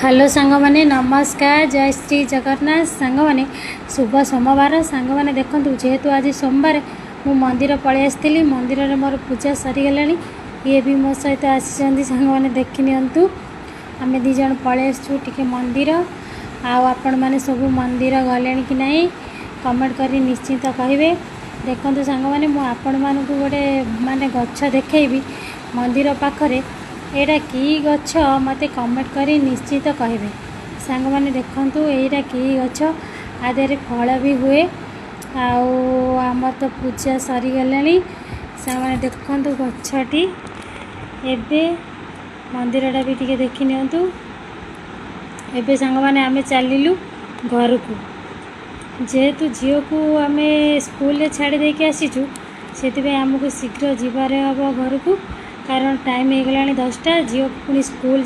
Hello सांग माने नमस्कार जय श्री जगन्नाथ सांग माने शुभ सोमवार सांग माने देखंतु जेहेतु आज सोमवार मु मंदिर पळै आस्थिली मंदिर रे मोर पूजा सरी गलानी ये भी मो सहित आसी सांग माने देखि नियंतु आमे दी जण पळै आसछु टिके मंदिर आपण माने सब मंदिर गलेनी कि नाही कमेंट करी निश्चित कहिबे। देखंतु सांग माने मु आपण मानकु गोटे माने गच्छ देखैबी मंदिर पाखरे एटा की गच्छ मते कमेंट करी निश्चित कहिबे। सांग माने देखंतु एटा की गच्छ आदेरे फल भी हुए आमर तो पूजा सरी गलानी। सांग माने देखंतु गच्छटी एबे मंदिरटा भी टिके देखि नियंतु। एबे सांग माने आमे चलिलु घर को जेहेतु झील को आम स्कूल छाड़ी देके आसीचु से आमको शीघ्र जीवार हम घर को कारण टाइम हो गला 10टा झील पुणी स्कूल